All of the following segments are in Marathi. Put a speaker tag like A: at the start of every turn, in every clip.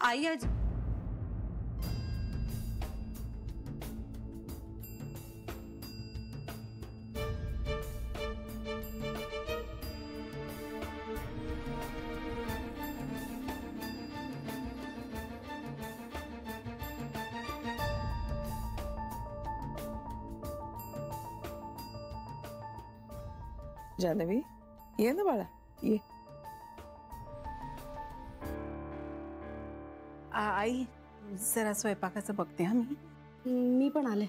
A: आई आज
B: जानवी ये ना बाळा ये.
A: आई जरा स्वयंपाकाचं बघते हा
C: मी पण आले.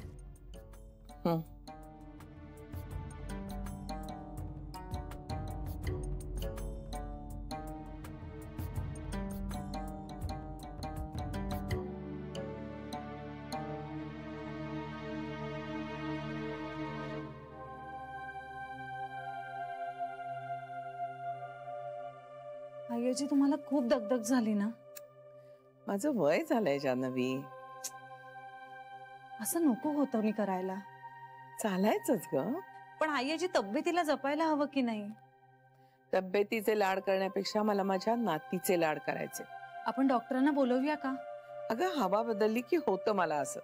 A: आईजी तुम्हाला खूप दगदग झाली ना?
B: माझं वय झालंय जानवी.
A: असं नको होतं मी करायला.
B: चालायचंच ग.
A: पण आईजी तब्येतीला जपायला हवं की नाही?
B: तब्येतीचे लाड करण्यापेक्षा मला माझ्या नातीचे लाड करायचे.
A: आपण डॉक्टरांना बोलवूया का?
B: अगं हवा बदलली की होतं मला असं.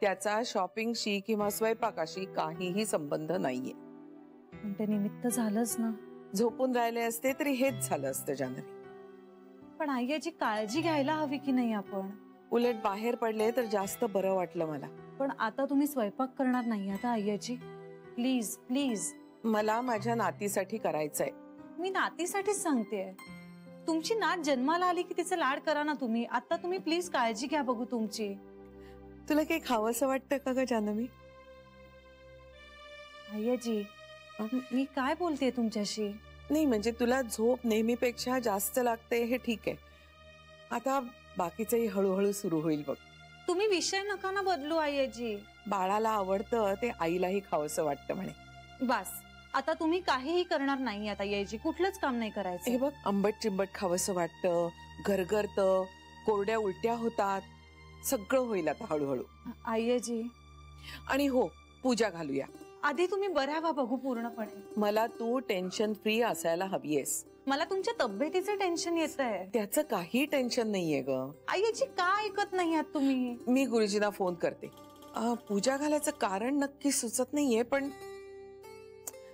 B: त्याचा शॉपिंगशी किंवा स्वयंपाकाशी काहीही संबंध नाहीये.
A: पण ते निमित्त झालंच ना.
B: झोपून राहिले असते तरी हेच झालं असतं जानवी.
A: पण आईची काळजी घ्यायला हवी की नाही आपण?
B: उलट बाहेर पडले तर जास्त बरं वाटलं मला.
A: पण आता तुम्ही स्वयंपाक करणार नाही आता आईची? Please please.
B: मला माझ्या नातीसाठी करायचंय.
A: मी नातीसाठीच सांगतेय. तुमची नात जन्माला आली की तिचे लाड करा ना तुम्ही. आता तुम्ही प्लीज काळजी घ्या बघू तुमची.
B: तुला काही खावंसं वाटतं का ग जानवी?
A: आईजी मी काय बोलते तुमच्याशी?
B: नाही म्हणजे तुला झोप नेहमीपेक्षा जास्त लागते हे ठीक आहे. आता बाकीचंही हळूहळू सुरू होईल बघ.
A: तुम्ही विषय नका ना बदलू आईजी.
B: बाळाला आवडतं ते आईलाही खावंसं वाटतं म्हणे.
A: बस आता तुम्ही काहीही करणार नाही आता आईजी. कुठलंच काम नाही करायचं.
B: हे बघ आंबट चिंबट खावंसं वाटतं, गरगरतं, कोरड्या उलट्या होतात. सगळं होईल आता हळूहळू
A: आईजी.
B: आणि हो पूजा घालूया.
A: आधी तुम्ही बऱ्या व्हा बघू पूर्णपणे.
B: मला तू टेन्शन फ्री असायला हवीयेस.
A: मला तुमच्या तब्येतीचं टेन्शन येतंय.
B: त्याचं काही टेन्शन नाहीये ग.
A: आईची का ऐकत नाही आहात तुम्ही?
B: मी गुरुजींना फोन करते. पूजा घालायचं कारण नक्की सुचत नाहीये पण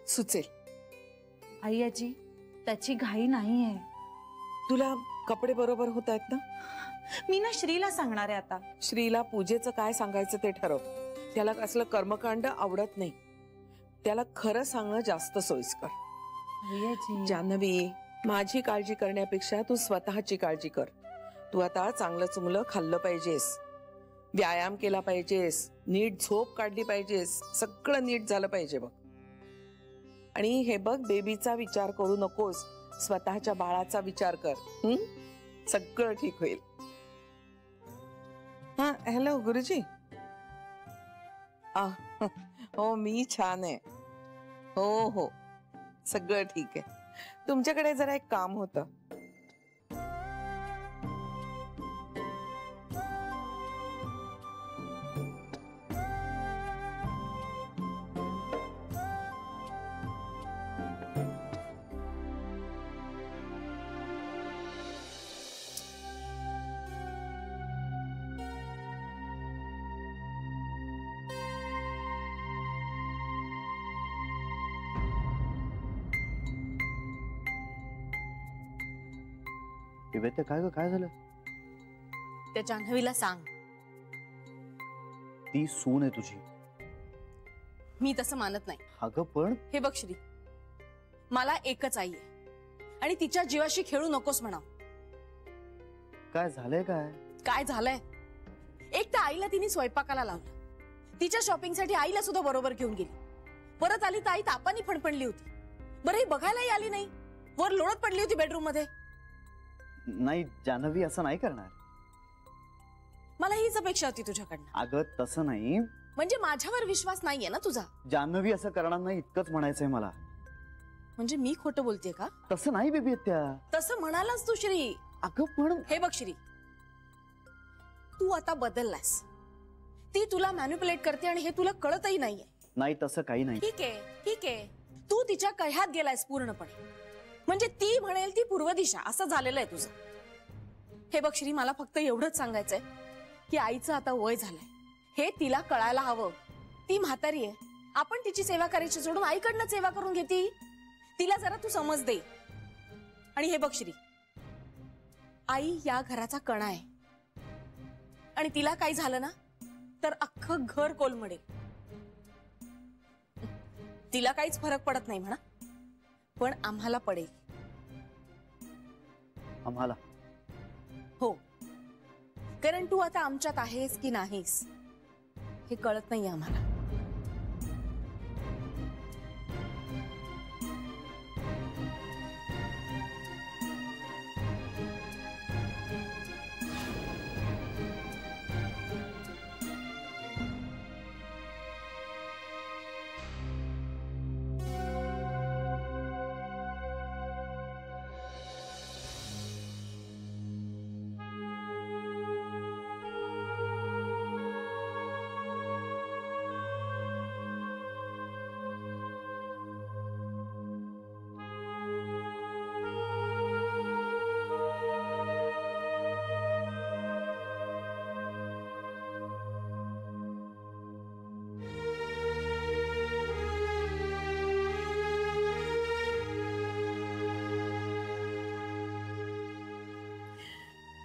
B: सुचेल.
A: आईजी त्याची घाई नाहीये.
B: तुला कपडे बरोबर होत आहेत ना?
A: मी ना श्रीला सांगणार आहे आता.
B: श्रीला पूजेचं काय सांगायचं ते ठरव. त्याला असलं कर्मकांड आवडत नाही. त्याला खरं सांगणं जास्त सोयीस्कर. जानवी माझी काळजी करण्यापेक्षा तू स्वतःची काळजी कर. तू आता चांगलं चुंगलं खाल्लं पाहिजेस, व्यायाम केला पाहिजेस, नीट झोप काढली पाहिजेस. सगळं नीट झालं पाहिजे बघ. आणि हे बघ बेबीचा विचार करू नकोस, स्वतःच्या बाळाचा विचार कर. सगळं ठीक होईल. हा हॅलो गुरुजी. हो मी छान आहे. हो हो सगळं ठीक आहे. तुमच्याकडे जरा एक काम होतं.
D: काय झालं?
C: त्या जान्हवीला सांग.
D: ती सून आहे तुझी.
C: मी तसं मानत नाही.
D: अगं पण
C: हे बघ श्री, मला एकच आई आहे आणि तिच्या जीवाशी खेळू नकोस म्हणा.
D: काय झालंय?
C: काय झालंय? एक तर आईला तिने स्वयंपाकाला लावलं. तिच्या शॉपिंग साठी आईला सुद्धा बरोबर घेऊन गेली. परत आली तर आई तापानी फणफणली होती. बरं ही बघायलाही आली नाही. वर लोळत पडली होती बेडरूम मध्ये.
D: नाही जान्हवी असं नाही करणार.
C: मला हीच अपेक्षा होती तुझ्याकडनं.
D: अगं तसं नाही.
C: म्हणजे माझ्यावर विश्वास नाहीये ना तुझा?
D: जान्हवी असं करणार नाही इतकंच म्हणायचंय मला.
C: म्हणजे मी खोटं बोलतेय का?
D: तसं नाही बेबी त्या.
C: तसं म्हणालास तू श्री.
D: अगं पण
C: हे बघ श्री, तू आता बदललास. ती तुला मॅनिप्युलेट करते आणि हे तुला कळतही नाहीये.
D: नाही तसं काही नाही.
C: ठीक आहे. तू तिच्या कह्यात गेलायस पूर्णपणे. म्हणजे ती म्हणेल ती पूर्व दिशा असं झालेलं आहे तुझं. हे बघ श्री, मला फक्त एवढंच सांगायचंय की आईचं आता वय झालंय, हे तिला कळायला हवं. ती म्हातारी आहे, आपण तिची सेवा करायची सोडून आईकडनं सेवा करून घेती. तिला जरा तू समज दे. आणि हे बघ श्री, आई या घराचा कणा आहे आणि तिला काही झालं ना तर अख्खं घर कोलमडेल. तिला काहीच फरक पडत नाही म्हणा, पण आम्हाला पडेल.
D: आम्हाला?
C: हो, कारण तू आता आमच्यात आहेस की नाहीस हे कळत नाही आम्हाला.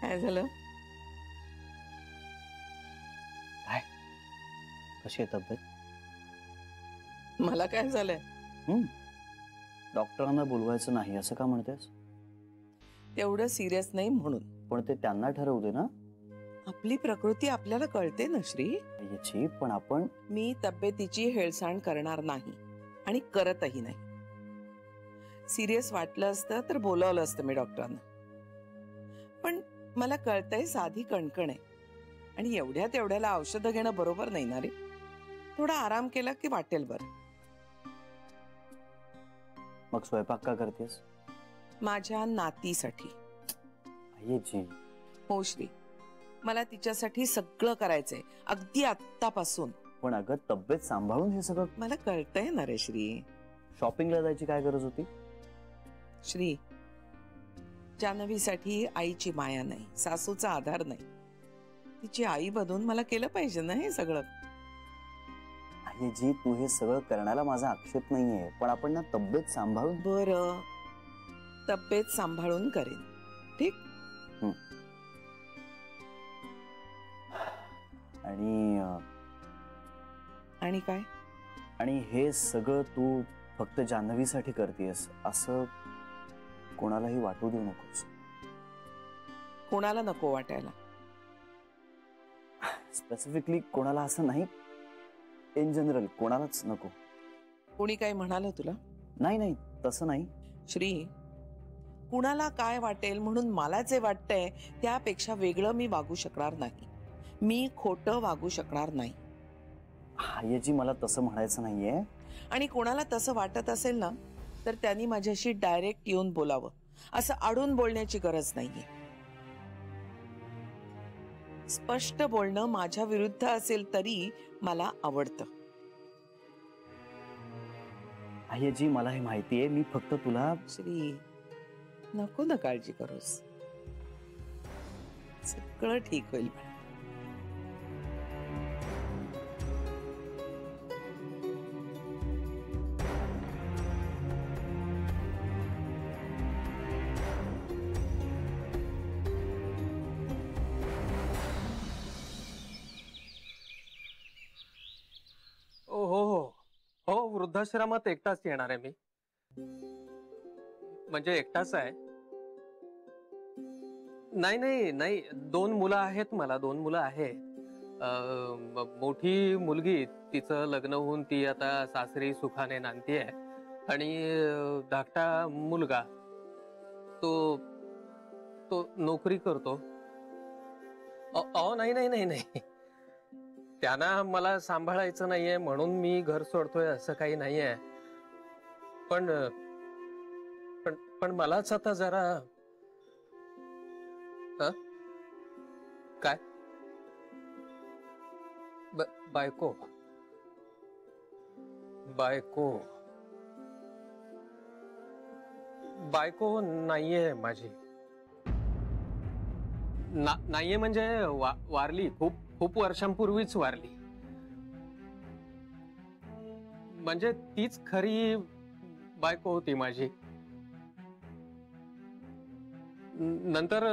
B: काय झालं?
D: काय? कशी आहे तब्येत?
B: मला काय झालंय?
D: डॉक्टरांना बोलवायचं नाही असं का म्हणतेस?
B: तेवढं सिरियस नाही म्हणून.
D: पण ते त्यांना ठरवू दे ना.
B: आपली प्रकृती आपल्याला कळते ना श्री.
D: याची पण आपण
B: मी तब्येतीची हेळसांड करणार नाही आणि करतही नाही. सिरियस वाटलं असतं तर बोलावलं असतं मी डॉक्टरांना. पण मला कळतंय साधी कणकण आहे आणि एवढ्या तेवढ्याला औषधं घेणं बरोबर नाही ना रे. थोडा आराम केला की वाटेल बरं.
D: मग स्वयंपाक का करतेस?
B: माझ्या नातीसाठी.
D: याची
B: हो श्री, मला तिच्यासाठी सगळं करायचंय, अगदी आत्तापासून.
D: पण अगं तब्येत सांभाळून हे सगळं.
B: मला कळतंय ना रे श्री.
D: शॉपिंगला जायची काय गरज होती?
B: श्री, जान्हवीसाठी आईची माया नाही, सासूचा आधार नाही. तिची आई बनून मला केलं पाहिजे ना हे सगळं.
D: जी तू हे सगळं करण्याला माझा आक्षेप नाहीये, पण आपण ना तब्येत सांभाळून.
B: बरं, तब्येत सांभाळून करेन. ठीक. आणि काय?
D: आणि हे सगळं तू फक्त जान्हवीसाठी करतेस असं कोणालाही वाटू देऊ नकोस.
B: कोणाला नको वाटायला?
D: स्पेसिफिकली कोणाला असं नाही, इन जनरल कोणालाच नको.
B: कोणी काय म्हणालं तुला?
D: नाही नाही, तसं नाही.
B: श्री, कुणाला काय वाटेल म्हणून मला जे वाटतंय त्यापेक्षा वेगळं मी वागू शकणार नाही. मी खोटं वागू शकणार नाही.
D: याची मला तसं म्हणायचं नाहीये.
B: आणि कोणाला तसं वाटत असेल ना तर त्यांनी माझ्याशी डायरेक्ट येऊन बोलावं. असं आडून बोलण्याची गरज नाहीये. स्पष्ट बोलणं माझ्या विरुद्ध असेल तरी मला आवडतं.
D: जी मला हे माहितीये, मी फक्त तुला.
B: श्री, नको ना काळजी करूस, सगळं ठीक होईल.
E: वृद्धाश्रमात एकटाच येणार आहे मी. म्हणजे एकटाच आहे. नाही नाही नाही, 2 मुलं आहेत मला. 2 मुलं आहेत. मोठी मुलगी, तिचं लग्न होऊन ती आता सासरी सुखाने नांदतीये. आणि धाकटा मुलगा तो नोकरी करतो. नाही नाही नाही नाही, त्यांना मला सांभाळायचं नाहीये म्हणून मी घर सोडतोय असं काही नाहीये. पण पण पण मलाच आता जरा. काय? बायको बायको बायको नाहीये माझी. नाहीये म्हणजे वारली, खूप खूप वर्षांपूर्वीच वारली. म्हणजे तीच खरी बायको होती माझी. नंतर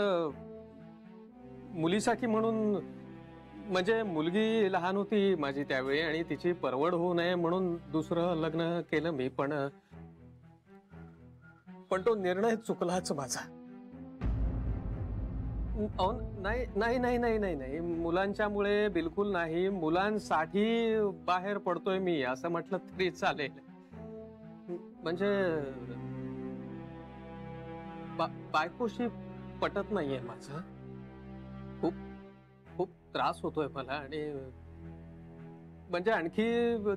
E: मुलीसाठी म्हणून, म्हणजे मुलगी लहान होती माझी त्यावेळी आणि तिची परवड होऊ नये म्हणून दुसरं लग्न केलं मी. पण तो निर्णय चुकलाच माझा. नाही नाही नाही नाही नाही नाही, मुलांच्यामुळे बिलकुल नाही. मुलांसाठी बाहेर पडतोय मी असं म्हटलं तरी चालेल. म्हणजे बायकोशी पटत नाहीये माझं. खूप खूप त्रास होतोय मला. आणि म्हणजे आणखी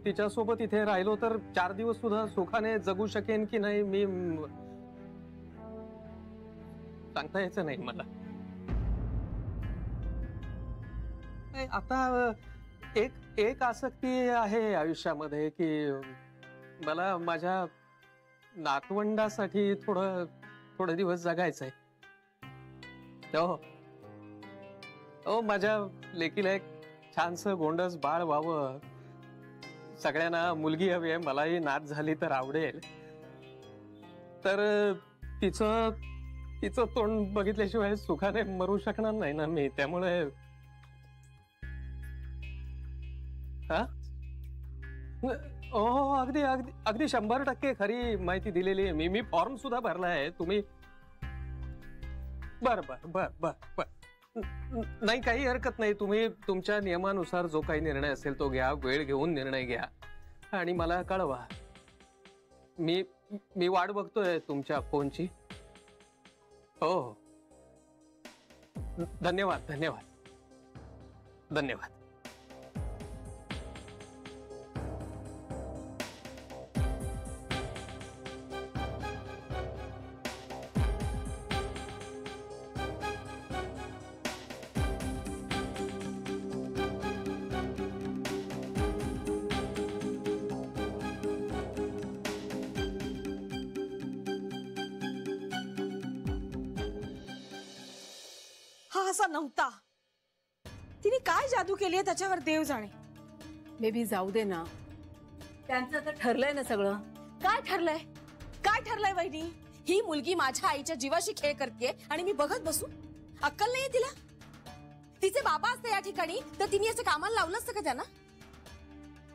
E: तिच्यासोबत इथे राहिलो तर 4 दिवस सुद्धा सुखाने जगू शकेन की नाही मी सांगता यायचं नाही मला. आता एक आसक्ती आहे आयुष्यामध्ये की मला माझ्या नातवंडासाठी थोडे दिवस जगायचंय. हो, माझ्या लेकीला एक छानस गोंडस बाळ व्हावं. सगळ्यांना मुलगी हवी आहे, मलाही नात झाली तर आवडेल. तर तिचं तोंड बघितल्याशिवाय सुखाने मरू शकणार नाही ना मी. त्यामुळे हो, अगदी अगदी अगदी 100% खरी माहिती दिलेली आहे. मी फॉर्म सुद्धा भरला आहे. तुम्ही बर बर बर बर बर नाही, काही हरकत नाही. तुम्ही तुमच्या नियमानुसार जो काही निर्णय असेल तो घ्या. वेळ घेऊन निर्णय घ्या आणि मला कळवा. मी वाट बघतोय तुमच्या फोनची. हो, धन्यवाद धन्यवाद धन्यवाद.
C: हा असा नव्हता. तिने काय जादू केली आहे त्याच्यावर देव जाणे.
F: बेबी जाऊ दे ना, त्यांचं तर ठरलंय ना सगळं.
C: काय ठरलंय? काय ठरलंय वहिनी? ही मुलगी माझ्या आईच्या जीवाशी खेळ करते आणि मी बघत बसू? अक्कल नाहीये तिला? तिचे बाबा असते या ठिकाणी तर तिने असं कामाला लावलं असतं का त्यांना?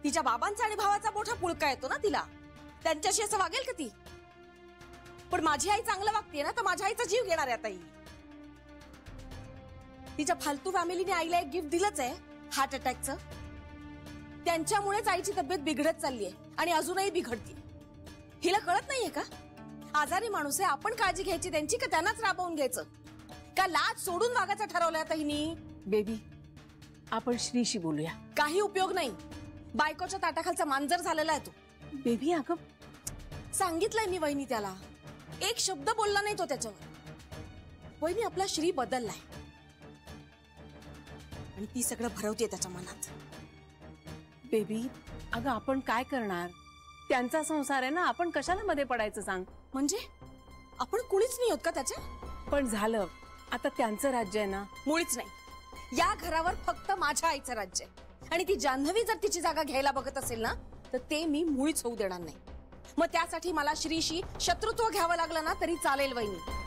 C: तिच्या बाबांचा आणि भावाचा मोठा पुळका येतो ना तिला. त्यांच्याशी असं वागेल का ती? पण माझी आई चांगलं वागते ना, तर माझ्या आईचा जीव घेणार आहे आता ही. तिच्या फालतू फॅमिलीने आईला एक गिफ्ट दिलंच आहे, हार्ट अटॅकचं. त्यांच्यामुळेच आईची तब्येत बिघडत चालली आहे आणि अजूनही बिघडते. हिला कळत नाहीये का? आजारी माणूस आहे, आपण काळजी घ्यायची त्यांची का त्यांनाच राबवून घ्यायचं? का लाज सोडून वागायचं ठरवलंय आता हिनी?
F: बेबी, आपण श्रीशी बोलूया.
C: काही उपयोग नाही. बायकोच्या ताटाखालचा मांजर झालेला आहे तो.
F: बेबी अगं,
C: सांगितलंय मी वहिनी त्याला. एक शब्द बोलला नाही तो त्याच्यावर. वहिनी, आपला श्री बदललाय आणि ती सगळं भरवते त्याच्या मनात.
F: बेबी अगं, आपण काय करणार? त्यांचा संसार आहे ना, आपण कशाला मध्ये पडायचं सांग?
C: म्हणजे आपण कुणीच नाही होत का त्याच्या?
F: पण झालं, आता त्यांचं राज्य आहे ना.
C: मुळीच नाही. या घरावर फक्त माझ्या आईचं राज्य आहे. आणि ती जान्हवी जर तिची जागा घ्यायला बघत असेल ना, तर ते मी मुळीच होऊ देणार नाही. मग त्यासाठी मला श्रीशी शत्रुत्व घ्यावं लागलं ना तरी चालेल वहिनी.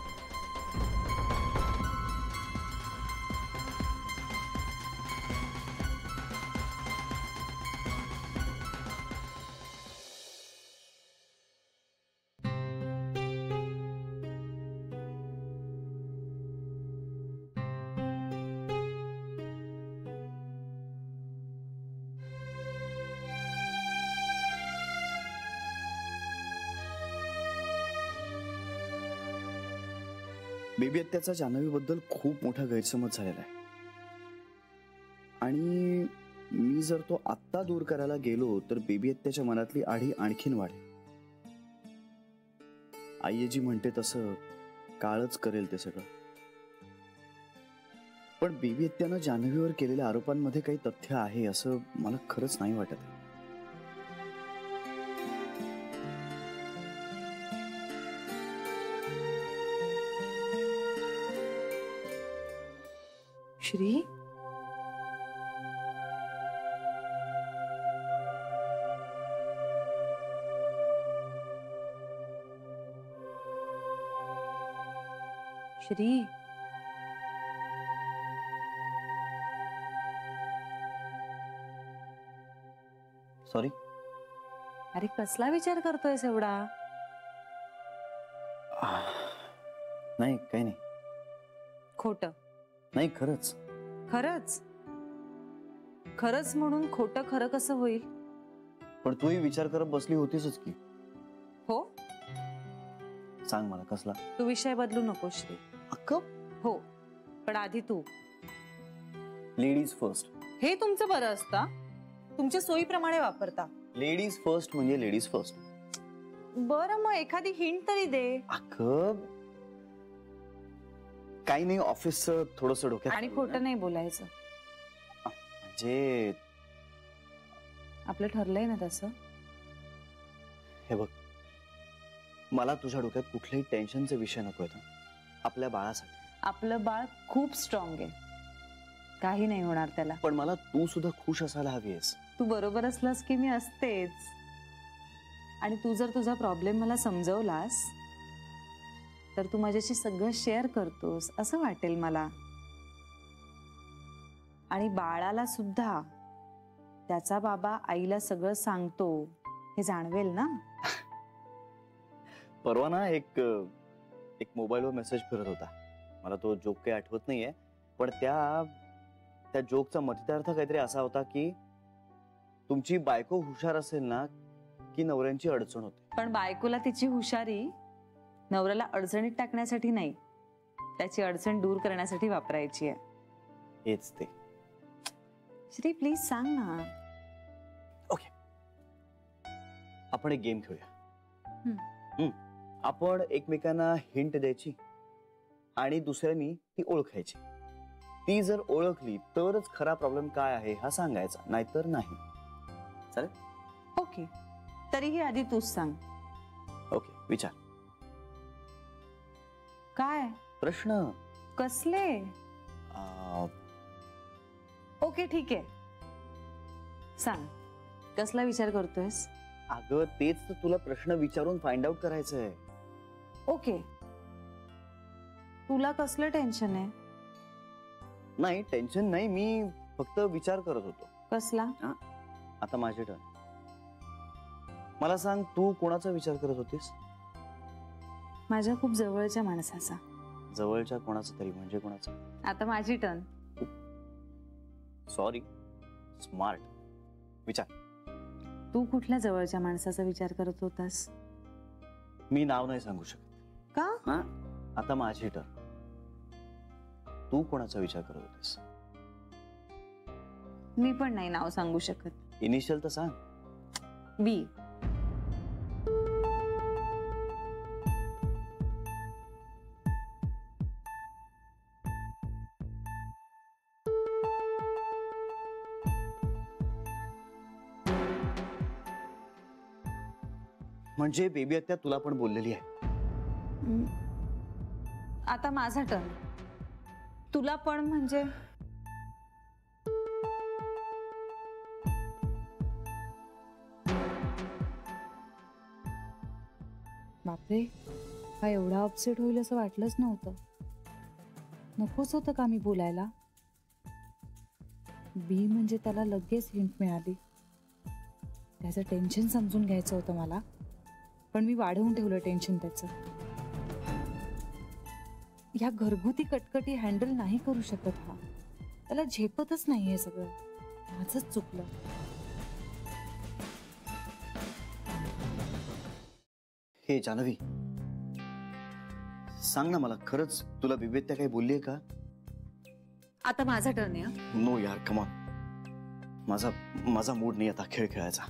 D: बेबी आत्याचा जान्हवीबद्दल खूप मोठा गैरसमज झालेला आहे. आणि मी जर तो आत्ता दूर करायला गेलो तर बेबी आत्याच्या मनातली आढी आणखीन वाढेल. आई जी म्हणते तसं काळच करेल ते सगळं. पण बेबी आत्यानं जान्हवीवर केलेल्या आरोपांमध्ये काही तथ्य आहे असं मला खरंच नाही वाटत.
A: श्री, श्री,
D: सॉरी.
A: अरे कसला विचार करतोयस एवढा?
D: नाही काही नाही.
A: खोटं?
D: नाही खरंच.
A: खरंच? खरंच म्हणून खोटं खरं कसं होईल?
D: पण तूही विचार करत बसली होतीस की.
A: हो,
D: सांग मला कसला.
A: तू विषय बदलू नको श्री.
D: अक्का
A: हो, पण आधी तू.
D: Ladies first.
A: हे तुमचं बरं असतं, तुमच्या सोयीप्रमाणे वापरता.
D: लेडीज फर्स्ट म्हणजे लेडीज फर्स्ट.
A: बरं मग एखादी हिंट तरी दे.
D: अगं काही नाही, ऑफिसचं थोडंसं डोक्यात.
A: आणि खोटं नाही बोलायचं.
D: म्हणजे
A: आपलं ठरलंय ना तसं.
D: हे बघ, मला तुझ्या डोक्यात कुठल्याही टेन्शनचा विषय नकोय. आपल्या बाळासाठी.
A: आपलं बाळ खूप स्ट्रॉंग आहे, काही नाही होणार त्याला.
D: पण मला तू सुद्धा खुश असायला हवी आहेस.
A: तू बरोबर असलास की मी असतेच. आणि तू जर तुझा प्रॉब्लेम मला समजवलास तर तू माझ्याशी सगळं शेअर करतोस असं वाटेल मला. आणि बाळाला सुद्धा त्याचा बाबा आईला सगळं सांगतो हे जाणवेल ना.
D: परवा ना एक मोबाईलवर मेसेज फिरत होता. मला तो जोक काही आठवत नाहीये, पण त्या जोकचा मतितार्थ काहीतरी असा होता की तुमची बायको हुशार असेल ना की नवऱ्यांची अडचण होते.
A: पण बायकोला तिची हुशारी नवऱ्याला अडचणीत टाकण्यासाठी नाही, त्याची अडचण दूर करण्यासाठी वापरायची आहे.
D: हेच ते.
A: श्री प्लीज सांग ना.
D: ओके, आपण एक गेम खेळूया. आपण एकमेकांना हिंट द्यायची आणि दुसऱ्यांनी ती ओळखायची. ती जर ओळखली तरच खरा प्रॉब्लेम काय आहे हा सांगायचा, नाहीतर नाही. चालेल?
A: ओके, तरीही आधी तूच सांग.
D: ओके, विचार.
A: काय
D: प्रश्न?
A: कसले? ओके ठीक आहे, सांग कसला विचार करतोयस?
D: अगं तेच तर तुला प्रश्न विचारून फाइंड आउट करायचंय.
A: ओके, तुला कसलं टेन्शन आहे?
D: नाही टेन्शन नाही, मी फक्त विचार करत होतो.
A: कसला?
D: आता माझी टर्न. मला सांग, तू कोणाचा विचार करत होतीस?
A: माझ्या खूप जवळच्या माणसाचा.
D: जवळच्या कोणाचा तरी म्हणजे कोणाचा?
A: आता माझी टर्न.
D: Sorry, smart. विचार.
A: तू कुठल्या जवळच्या माणसाचा विचार करत होतास?
D: मी नाव नाही सांगू शकत.
A: का?
D: आता माझी टर्न. तू कोणाचा विचार करत होतीस?
A: मी पण नाही नाव सांगू शकत.
D: इनिशियल तर सांग.
A: बी.
D: म्हणजे बेबी आत्या तुला पण बोललेली आहे?
A: आता माझा टर्न. तुला पण म्हणजे? बापरे, हा एवढा अपसेट होईल असं वाटलंच नव्हतं. नकोच होतं का मी बोलायला? बी म्हणजे त्याला लगेच हिंट मिळाली. त्याचं टेन्शन समजून घ्यायचं होतं मला, पण मी वाढवून ठेवलं टेन्शन त्याचं. ह्या घरगुती कटकटी हँडल नाही करू शकत हा. त्याला झेपतच नाहीये सगळं. माझंच चुकलं.
D: हे जानवी, सांग ना मला, खरंच तुला बिबेत्या काही बोललीये का?
A: आता माझा टर्न आहे.
D: नो यार, कमॉन. माझा मूड नाही आता खेळ खेळायचा.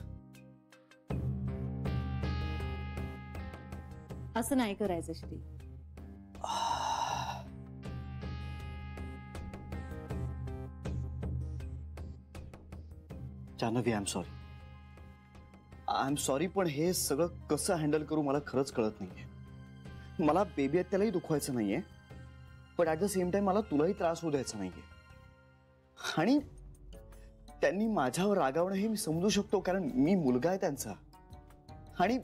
A: असं नाही करायचं Shri.
D: Janhvi, I am sorry, पण हे सगळं कसं हँडल करू मला खरंच कळत नाहीये. मला बेबी त्यालाही दुखवायचं नाहीये, पण ऍट द सेम टाइम मला तुलाही त्रास होऊ द्यायचा नाहीये. आणि त्यांनी माझ्यावर रागावणं हे मी समजू शकतो, कारण मी मुलगा आहे त्यांचा. आणि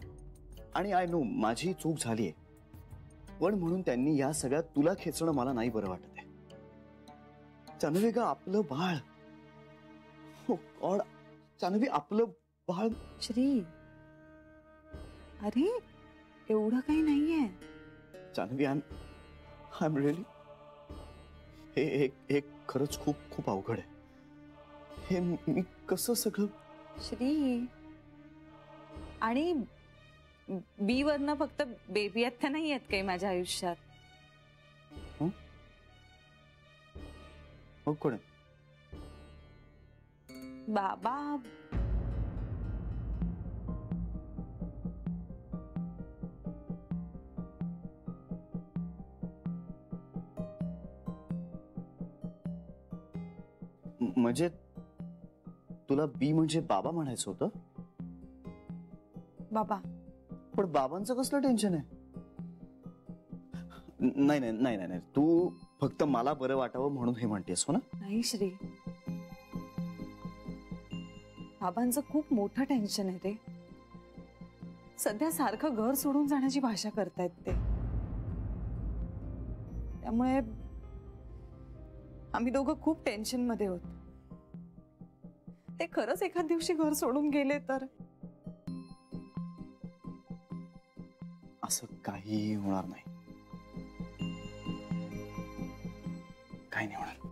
D: आणि आय नो माझी चूक झाली आहे, पण म्हणून त्यांनी या सगळ्यात तुला खेचणं मला नाही बरं वाटत आहे. जान्हवी ग, आपलं बाळ, हो गॉड, जान्हवी आपलं बाळ.
A: श्री, अरे एवढं काही नाहीये.
D: जान्हवी, आय एम रिअली, हे खरंच खूप खूप अवघड आहे. हे मी कसं सगळं.
A: श्री, आणि बी वरनं फक्त बेबी आता नाही आहेत काही माझ्या आयुष्यात.
D: मग कोण आहे?
A: बाबा.
D: म्हणजे तुला बी म्हणजे बाबा म्हणायचं होतं?
A: बाबा.
D: पण बाबांचं कसलं टेन्शन आहे? नाही नाही नाही नाही, तू फक्त मला बरं वाटावं म्हणून हे म्हणतेस, हो ना?
A: नाही श्री, बाबांचं खूप मोठं टेन्शन आहे रे. सध्या सारखं घर सोडून जाण्याची भाषा करतायत ते. त्यामुळे आम्ही दोघं खूप टेन्शन मध्ये होत. ते खरंच एखाद दिवशी घर सोडून गेले तर?
D: असं काही होणार नाही, काही नाही होणार.